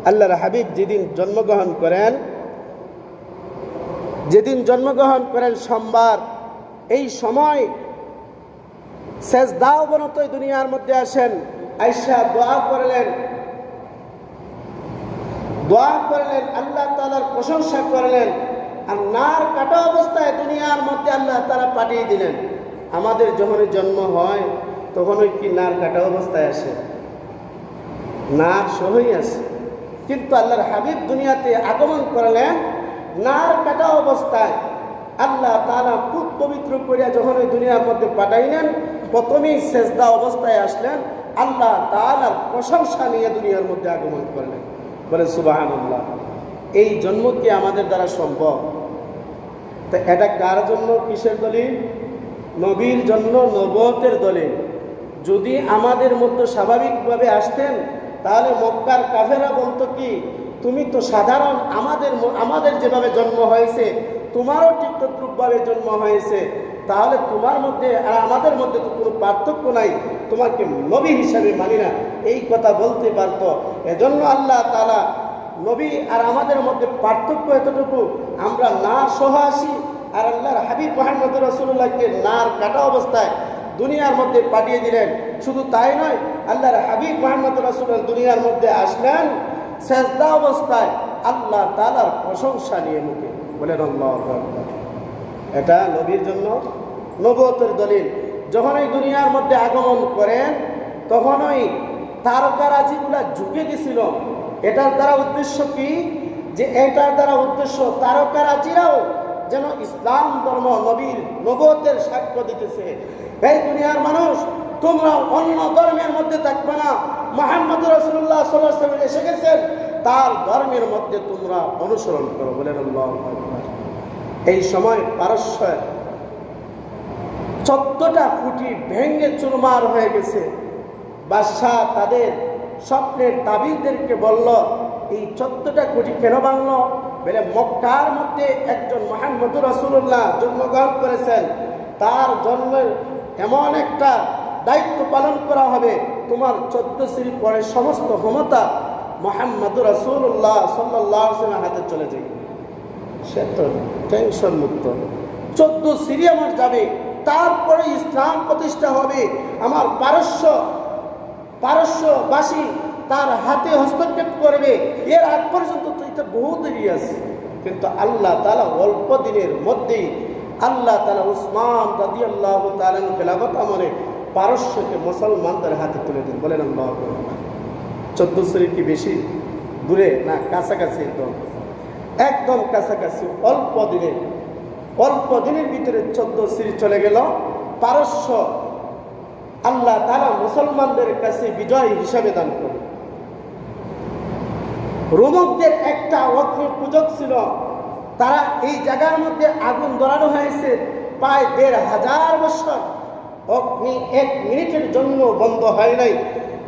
আল্লাহর হাবিব যেদিন জন্মগ্রহণ করেন সোমবার, এই সময় সেজদা অবনত দুনিয়ার মধ্যে আসেন, আয়েশা দোয়া করলেন, আল্লাহ তাআলার প্রশংসা করলেন, আর নার কাটা অবস্থায় দুনিয়ার মধ্যে আল্লাহ তাআলা পাঠিয়ে দিলেন। আমাদের যখনই জন্ম হয় তখনই কি নার কাটা অবস্থায় আসে? নার সহই আসে, কিন্তু আল্লাহর হাবিব দুনিয়াতে আগমন করলেন নার কাটা অবস্থায়। আল্লাহ তাআলা খুব পবিত্র করিয়া যখন ওই দুনিয়ার মধ্যে পাঠাইলেন, প্রথমেই সেজদা অবস্থায় আসলেন, আল্লাহ তাআলার প্রশংসা নিয়ে দুনিয়ার মধ্যে আগমন করলেন। বলে সুবহানাল্লাহ। এই জন্ম কি আমাদের দ্বারা সম্ভব? তো এটা কার জন্য, কিসের দলিল? নবীর জন্য, নবুয়তের দলিল। যদি আমাদের মধ্যে স্বাভাবিকভাবে আসতেন তাহলে মক্কার কাফেররা বলতো কি, তুমি তো সাধারণ, আমাদের যেভাবে জন্ম হয়েছে তোমারও ঠিক তদ্রূপভাবে জন্ম হয়েছে, তাহলে তোমার মধ্যে আর আমাদের মধ্যে তো কোনো পার্থক্য নাই, তোমাকে নবী হিসাবে মানি না, এই কথা বলতে পারত। এজন্য আল্লাহ তাআলা নবী আর আমাদের মধ্যে পার্থক্য এতটুকু, আমরা নার সহ আসি, আর আল্লাহর হাবিব মুহাম্মদ রাসূলুল্লাহকে নার কাটা অবস্থায় দুনিয়ার মধ্যে পাঠিয়ে দিলেন। শুধু তাই নয়, আল্লাহর হাবিব মুহাম্মদ রাসূলুল্লাহ দুনিয়ার মধ্যে আসলেন সেজদা অবস্থায় আল্লাহ তাআলার প্রশংসা নিয়ে মুখে। বলেন আল্লাহু আকবার। এটা নবীর জন্য নবুয়তের দলিল। যখন এই দুনিয়ার মধ্যে আগমন করেন তখনই তারকারাজিগুলা ঝুঁকে গেছিল। এটার দ্বারা উদ্দেশ্য কি, যে এটার দ্বারা উদ্দেশ্য তারকারাজিরাও যেন ইসলাম ধর্ম নবীর নবুয়তের সাক্ষ্য দিতেছে। এই দুনিয়ার মানুষ, তোমরা অন্য ধর্মের মধ্যে থাকবে না, মুহাম্মদ রাসূলুল্লাহ সাল্লাল্লাহু আলাইহি ওয়াসাল্লাম এসে গেছেন, তার ধর্মের মধ্যে তোমরা অনুসরণ করো। বলেন আল্লাহু আকবার। এই সময় পারস্যের 14টা খুঁটি ভেঙে চুরমার হয়ে গেছে। বাদশাহ তাদের স্বপ্নের তাবিরদেরকে বলল, এই 14টা খুঁটি কেন ভাঙলো? বলে মক্কার মধ্যে একজন মুহাম্মদ রাসূলুল্লাহ জন্মগ্রহণ করেছেন, তার জন্মের এমন একটা দায়িত্ব পালন করা হবে, তোমার 14 শ্রী পরে সমস্ত ক্ষমতা মুহাম্মদ রাসূলুল্লাহ সাল্লাল্লাহু আলাইহি ওয়াসাল্লামের হাতে চলে যাবে। সে তো টেনশন মুক্ত, 14 শ্রী আমার যাবে, তারপরে ইসলাম প্রতিষ্ঠা হবে, আমার পারস্যবাসী তার হাতে হস্তক্ষেপ করবে, এর আগ পর্যন্ত তো এটা বহু দেরি আছে। কিন্তু আল্লাহ তাআলা অল্প দিনের মধ্যেই আল্লাহ তাআলা উসমান রাদিয়াল্লাহু তাআলা খেলাফত আমলে পারস্যকে মুসলমানদের হাতে তুলে দেন। বলেন আল্লাহু আকবার। 14 শ্রী কি বেশি দূরে না? কাছাকাছি, একদম কাছাকাছি। অল্প দিনের ভিতরে 14 শ্রী চলে গেল। পারস্য আল্লাহ তাআলা মুসলমানদের কাছে বিজয় হিসাবে দান করল। রোমকদের একটা অগ্নি পূজক ছিল, তারা এই জায়গার মধ্যে আগুন ধরানো হয়েছে প্রায় 1500 বছর, অগ্নি 1 মিনিটের জন্য বন্ধ হয় নাই।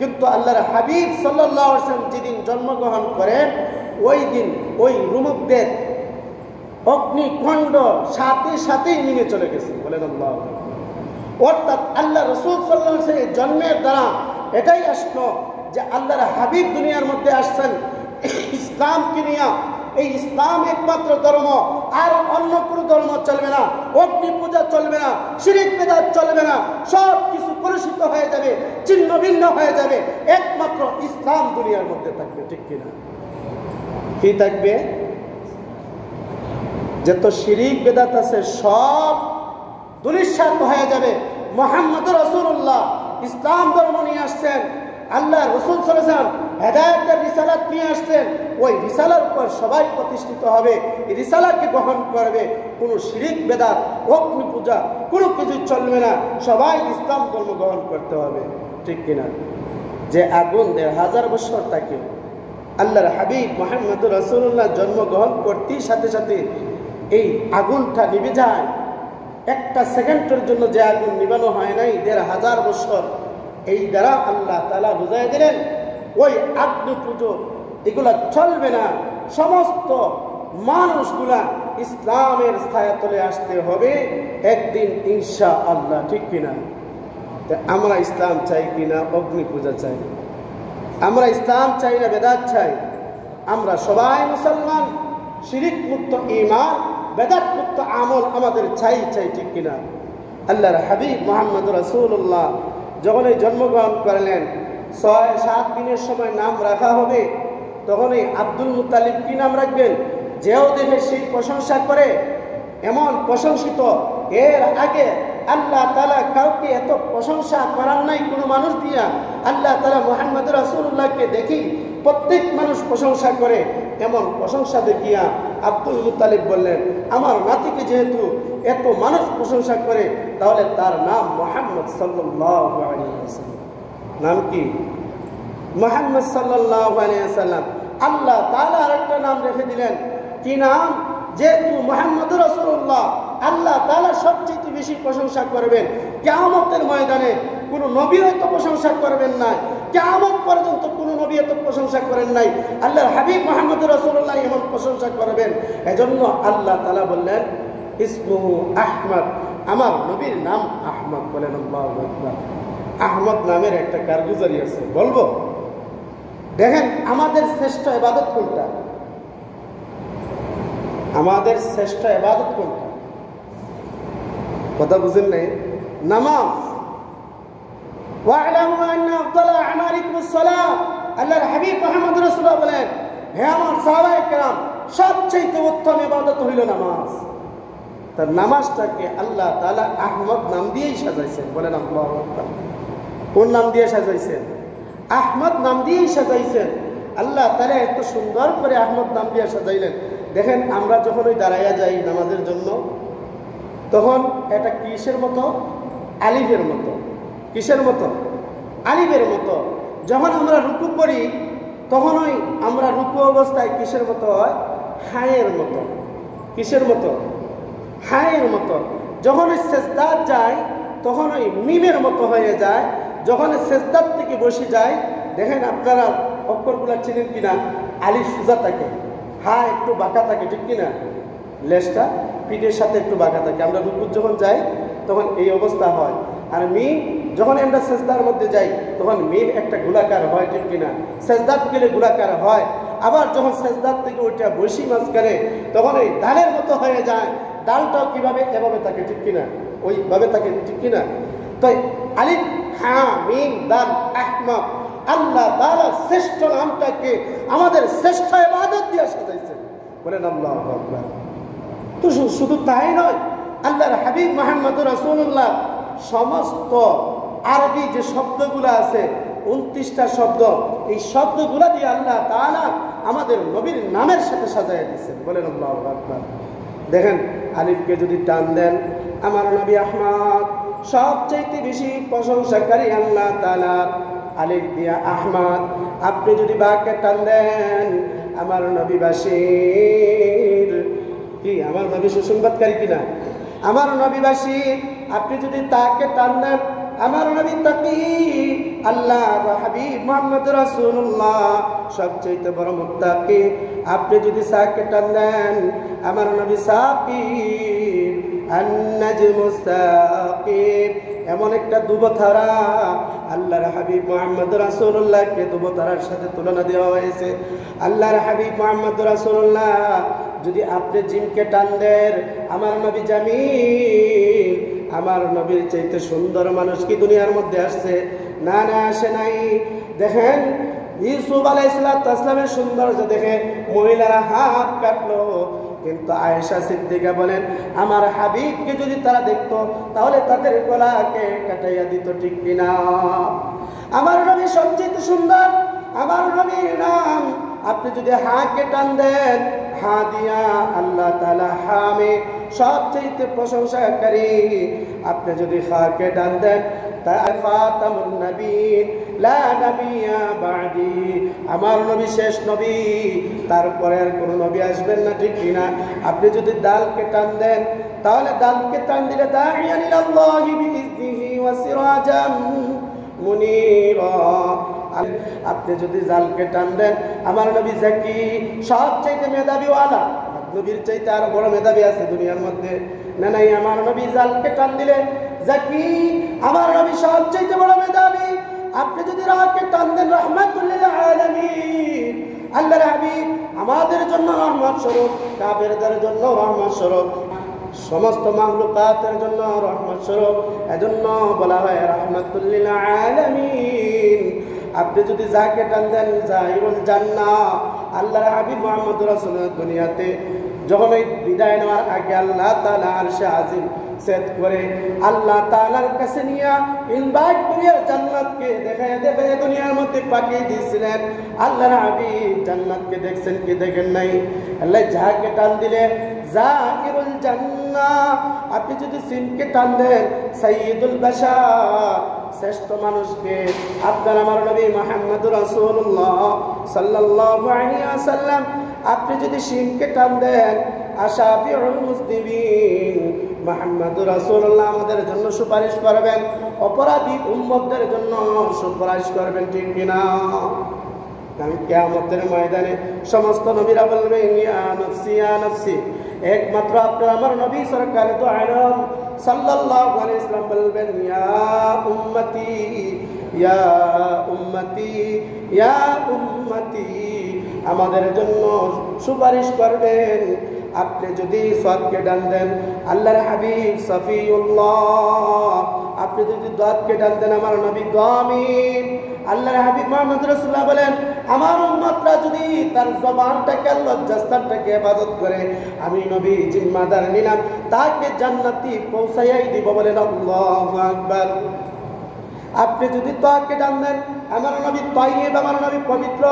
কিন্তু আল্লাহর হাবিব সাল্লাল্লাহু আলাইহি ওয়াসাল্লাম যেদিন জন্মগ্রহণ করেন, ওই দিন ওই রোমকদের অগ্নিকুণ্ড সাথেই নিয়ে চলে গেছে। বলেন আল্লাহু আকবার। অর্থাৎ আল্লাহ রাসূল সাল্লাল্লাহু আলাইহি ওয়াসাল্লামের জন্মের দ্বারা এটাই আসলো যে আল্লাহর হাবিব দুনিয়ার মধ্যে আসছেন ইসলামকে নিয়ে। এই ইসলাম একমাত্র ধর্ম, আর অন্য কোনো ধর্ম চলবে না, অগ্নি পূজা চলবে না, শিরক বিদআত চলবে না, সব কিছু কলুষিত হয়ে যাবে, ছিন্ন ভিন্ন হয়ে যাবে, একমাত্র ইসলাম দুনিয়ার মধ্যে থাকবে। ঠিক কিনা? কি থাকবে? যত শিরক বিদআত আছে সব ধূলিসাৎ হয়ে যাবে। মুহাম্মদ রাসূলুল্লাহ ইসলাম ধর্ম নিয়ে আসছেন, আল্লাহ রাসূল সাল্লাল্লাহু আলাইহি ওয়াসাল্লাম হেদায়েতের রিসালাত নিয়ে আসছেন, ওই রিসালার উপর সবাই প্রতিষ্ঠিত হবে, এই রিসালাকে গ্রহণ করবে। কোনো শিরক বিদআত অগ্নি পূজা কোনো কিছু চলবে না, সবাই ইসলাম ধর্ম গ্রহণ করতে হবে। ঠিক কিনা? যে আগুন 1500 বছর থাকে, আল্লাহর হাবিব মুহাম্মদ রাসূলুল্লাহ জন্মগ্রহণ করতেই সাথে সাথে এই আগুনটা নিভে যায়। একটা সেকেন্ডের জন্য যে আগুন নিবানো হয় নাই 1500 বছর, এই দ্বারা আল্লাহ তাআলা বুঝাই দিলেন ওই আগ্নি পুজো এগুলা চলবে না, সমস্ত মানুষগুলা ইসলামের ছায়াতলে আসতে হবে একদিন ইনশাআল্লাহ। ঠিক কিনা? আমরা ইসলাম চাই কিনা অগ্নি পূজা চাই? আমরা ইসলাম চাই না বেদাত চাই? আমরা সবাই মুসলমান, শিরিক মুক্ত ঈমান, বেদাত মুক্ত আমল আমাদের চাই ঠিক কিনা? আল্লাহর হাবিব মুহাম্মদ রাসূলুল্লাহ যখন জন্মগ্রহণ করলেন, 6-7 দিনের সময় নাম রাখা হবে, তখনই আব্দুল মুত্তালিব কি নাম রাখবেন? যেও দেখে সেই প্রশংসা করে, এমন প্রশংসিত এর আগে আল্লাহ তাআলা কাউকে এত প্রশংসা করার নাই কোনো মানুষ দিয়া। আল্লাহ তাআলা মুহাম্মদ রাসূলুল্লাহকে দেখি প্রত্যেক মানুষ প্রশংসা করে, এমন প্রশংসা দেখিয়া আব্দুল মুত্তালিব বললেন, আমার নাতিকে যেহেতু এত মানুষ প্রশংসা করে, তাহলে তার নাম মুহাম্মদ সাল্লাল্লাহু আলাইহি ওয়াসাল্লাম। নাম কি? মুহাম্মদ সাল্লাল্লাহু আলাইহি ওয়াসাল্লাম। আল্লাহ তাআলা আরেকটা নাম রেখে দিলেন, কি নাম? যেহেতু মুহাম্মদ রাসূলুল্লাহ আল্লাহ তাআলা সবচেয়ে বেশি প্রশংসা করবেন, কিয়ামতের ময়দানে কোনো নবী হয়তো প্রশংসা করবেন না, কিয়ামত পর্যন্ত কোনো নবী এত প্রশংসা করেন নাই, আল্লাহর হাবিব মুহাম্মদ রাসূলুল্লাহ এমন প্রশংসা করবেন। এজন্য আল্লাহ তাআলা বললেন, ইসমুহু আহমদ, আমার নবীর নাম আহমদ। বলেন আল্লাহু আকবার। আহমদ নামের একটা কারগুজারি আছে, বলবো? দেখেন, আমাদের শ্রেষ্ঠ ইবাদত কোনটা? আমাদের শ্রেষ্ঠ ইবাদত কোনটা? কথা বুঝেন নাই? নামাজ। ওয়া'লামু আন্না আফদালা আমালিকুমুস সালাত। আল্লাহর হাবিব মুহাম্মদ রাসূলুল্লাহ বলেন, হে আমার সাহাবায়ে কেরাম, সবচেয়ে উত্তম ইবাদত হইল নামাজ। তার নামাজটাকে আল্লাহ তাআলা আহমদ নাম দিয়েই সাজাইছেন। বলেন আল্লাহু আকবার। কোন নাম দিয়ে সাজাইছেন? আহমদ নাম দিয়েই সাজাইছেন। আল্লাহ তাআলা এত সুন্দর করে আহমদ নাম দিয়ে সাজাইলেন। দেখেন, আমরা যখন ওই দাঁড়াইয়া যাই নামাজের জন্য, তখন এটা কিসের মতো? আলিফের মতো। কিসের মতো? আলিফের মতো। যখন আমরা রুকু করি, তখন ওই আমরা রুকু অবস্থায় কিসের মতো হয়? হায়ের মতো। কিসের মতো? হায়ের মতো। যখন ওই সেজদাত যায়, তখন ওই মিমের মতো হয়ে যায়। যখন সেজদাত থেকে বসে যায়, দেখেন আপনারা অক্ষরগুলো চিনেন কিনা? আলিফ সোজা থাকে, হা একটু বাঁকা থাকে, ঠিক কিনা? লেজটা পিঠের সাথে একটু বাঁকা থাকে। আমরা রুকুর যখন যাই তখন এই অবস্থা হয়। আর মিম যখন আমরা সেজদার মধ্যে যাই, তখন মিম একটা গোলাকার হয়, ঠিক কিনা? সেজদাত গেলে গোলাকার হয়। আবার যখন সেজদাত থেকে ওইটা বসি মাঝখানে, তখন এই ডালের মতো হয়ে যায়। ডালটাও কিভাবে? এভাবে থাকে, ঠিক কিনা? ওইভাবে থাকে, ঠিক কিনা? তো আলিফ, হা, মিম, দাল, আহমদ, আল্লাহ তাআলা শ্রেষ্ঠ নামটাকে আমাদের শ্রেষ্ঠ ইবাদত দিয়ে সাজাইছেন। বলেন আল্লাহু আকবার। তো শুধু তাই নয়, আল্লাহর হাবিব মুহাম্মদ রাসূলুল্লাহ সমস্ত আরবি যে শব্দগুলো আছে, 29টা শব্দ, এই শব্দগুলো দিয়ে আল্লাহ তাআলা আমাদের নবীর নামের সাথে সাজাইয়া দিয়েছেন। বলেন আল্লাহু আকবার। দেখেন, আলিফকে যদি টান দেন, আমার নবী আহমদ, সবচেয়ে বেশি প্রশংসাকারী আল্লাহ তাআলা। আলিফ দিয়া আহমদ। আপনি যদি বাকে টান দেন, আমার নবী বাশীর। কি আমার নবী সুসংবাদকারী কিনা? আমার নবী বাশীর। আপনি যদি তাকে টান দেন, আমার নবী তাকি। আল্লাহ হাবিব মুহাম্মদ রাসূলুল্লাহ সবচেয়ে বড় মুত্তাকি। আপনি যদি সাকে টান দেন, আমার নবী সাকিব। আন-নাজমুস সাকিব, এমন একটা দুবতারা। আল্লাহর হাবিব মুহাম্মদ রাসূলুল্লাহকে দুবতারার সাথে তুলনা দেওয়া হয়েছে। আল্লাহর হাবিব মুহাম্মদ রাসূলুল্লাহ যদি আপনি জিমকে টান দেন, আমার নবী জামিল। আমার নবীর চাইতে সুন্দর মানুষ কি দুনিয়ার মধ্যে আসছে? না, আসে নাই। দেখেন, ইউসুফ আলাইহিস সালামের সৌন্দর্য দেখে মহিলারা হাত কাটলো, কিন্তু আয়েশা সিদ্দিকা বলেন, আমার হাবিবকে যদি তারা দেখতো, তাহলে তাদের গলাকে কাটাইয়া দিত, ঠিক কিনা? আমার নবী সবচেয়ে সুন্দর। আমার নবীর নাম আপনি যদি হাকে টান দেন, হা দিয়া আল্লাহ তাআলা হামে, সবচেয়ে প্রশংসাকারী। আপনি যদি হাকে টান দেন, তা ফাতামুন নবীন, লা নবিয়্যা বাদি, আমার নবী শেষ নবী, তারপরে আর কোনো নবী আসবেন না, ঠিক কিনা? আপনি যদি দালকে টান দেন, তাহলে দালকে টান দিলে দাইয়ান ইলাল্লাহি বিইযনিহি ওয়া সিরাজাম মুনীরা। আপনি যদি জালকে টান দেন, আমার নবী জাকি, সবচেয়ে মেধাবীওয়ালা। নবীর চাইতে আরো বড় মেধাবী আছে দুনিয়ার মধ্যে? না, নাই। আমার নবী জালকে টান দিলে জাকি, আমার নবী সবচেয়ে বড় মেধাবী। আপনি যদি রাকে টান দেন, রাহমাতুল লিল আলামিন, আল্লাহর হাবিব আমাদের জন্য রহমত স্বরূপ, কাফেরদের জন্য রহমত স্বরূপ, সমস্ত মাখলুকাতের জন্য রহমত স্বরূপ। এজন্য বলা হয় রাহমাতুল লিল আলামিন। আপনি যদি যাকে টান দেন যাইরুল জান্নাহ। আল্লাহর হাবিব মুহাম্মদুর রাসূলুল্লাহ দুনিয়াতে যখন এই বিদায় নেওয়ার আগে আল্লাহ তাআলা আরশে আজিম সেট করে আল্লাহ তাআলার কাছে নিয়ে ইনভাইট করে জান্নাতকে দেখায় দেখায় দুনিয়ার মধ্যে পাঠিয়ে দিয়েছিলেন। আল্লাহর হাবিব জান্নাতকে দেখছেন কি দেখেন নাই? আল্লাহ যাকে টান দিলে যাইরুল জান্নাহ। আপনি যদি সিনকে টান দেন সাইয়্যিদুল বাশার, শ্রেষ্ঠ মানুষকে, আপনার আমার নবী মুহাম্মদুর রাসূলুল্লাহ সাল্লাল্লাহু আলাইহি ওয়াসাল্লাম। আপনি যদি সিনকে টান দেন আশাফিউল মুসলিমিন, মুহাম্মদুর রাসূলুল্লাহ আমাদের জন্য সুপারিশ করবেন, অপরাধী উম্মতদের জন্য সুপারিশ করবেন, ঠিক কিনা? কারণ কিয়ামতের ময়দানে সমস্ত নবীরা বলবেন ইয়া নফসি ইয়া নফসি। একমাত্র আপনার আমার নবী সরকার দু আলম সাল্লাল্লাহু আলাইহি ওয়াসাল্লাম বলবেন ইয়া উম্মতি ইয়া উম্মতি ইয়া উম্মতি, আমাদের জন্য সুপারিশ করবেন। আপনি যদি সাদকে ডান দেন আল্লাহর হাবিব সফিউল্লাহ, আপনি যদি দাঁতকে ডান দেন আমার নবী দামিন। আল্লাহর হাবিব মুহাম্মদ রাসূলুল্লাহ বলেন আমার উম্মতরা যদি তার জবানটাকে লজ্জাস্থানটাকে হেফাজত করে আমি নবী জিম্মাদার নিলাম তাকে জান্নাতি পৌঁছাইয়াই দিব। বলেন আল্লাহু আকবার। আপনি যদি তাকে ডান দেন আমার নবী তাইয়্যিব, আমার নবী পবিত্র,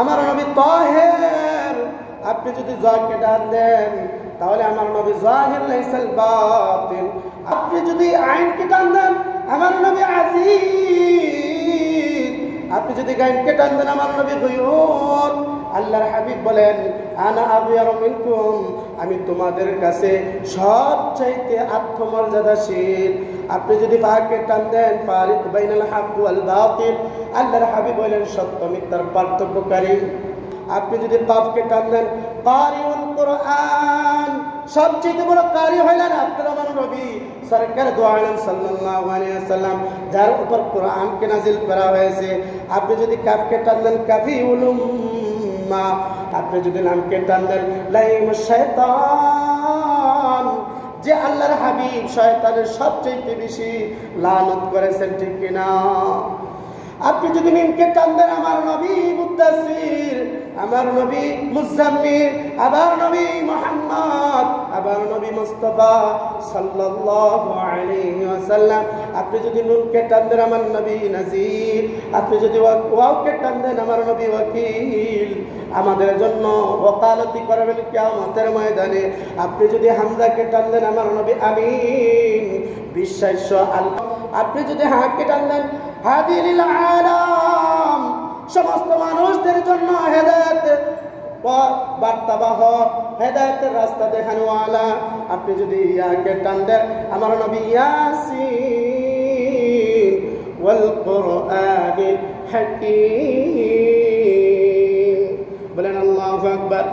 আমার নবী তাহের। আপনি যদি যাকে ডান দেন তাহলে আমার নবী জাহির লাইসাল বাতিল। আপনি যদি আইনকে টান দেন আমার নবী আজিজ। আপনি যদি গায়নকে টান দেন আমার নবী গুয়ুর। আল্লাহর হাবিব বলেন আনা আবিয়ারু মিনকুম, আমি তোমাদের কাছে সবচাইতে আত্মমর্যাদাশীল। আপনি যদি ফাকে টান দেন ফারিক বাইনাল হক ওয়াল বাতিল, আল্লাহর হাবিব বলেন সত্য মিথ্যার পার্থক্যকারী। আপনি যদি কাফকে টান দেন কারিউল কুরআন, সবচেয়ে বড় কারি হইলেন আপনার আমার নবী সরকার দু আলম সাল্লাল্লাহু আলাইহি ওয়াসাল্লাম, যার উপর কোরআনকে নাজিল করা হয়েছে। আপনি যদি কাফকে টান দেন কাফিউল উম্মাহ, আপনি যদি নামকে টান দেন লাইমুশ শাইতান, যে আল্লাহর হাবিব শয়তানের সবচেয়ে বেশি লানত করেছেন, ঠিক কিনা? আপনি যদি মিমকে টান দেন আমার নবী মুদ্দাসির, আমার নবী মুজাম্মিল, আবার নবী মুহাম্মদ, আবার নবী মুস্তাফা সাল্লাল্লাহু আলাইহি ওয়াসাল্লাম। আপনি যদি নুনকে টান দেন আমার নবী নাজির, আপনি যদি ওয়াওকে টান দেন আমার নবী ওয়াকিল, আমাদের জন্য ওকালতি করবেন কিয়ামতের ময়দানে। আপনি যদি হামজাকে টান দেন আমার নবী আমিন, বিশ্বাস্য আল্লাহ। আপনি যদি হাকে টান দেন হাদিল আলাম, সমস্ত মানুষদের জন্য হেদায়েত বার্তাবাহ, হেদায়েতের রাস্তা দেখানোওয়ালা। আপনি যদি ইয়াকে টান দেন আমার নবী ইয়াসিন ওয়াল কুরআনিল হাকীম। বলেন আল্লাহু আকবার।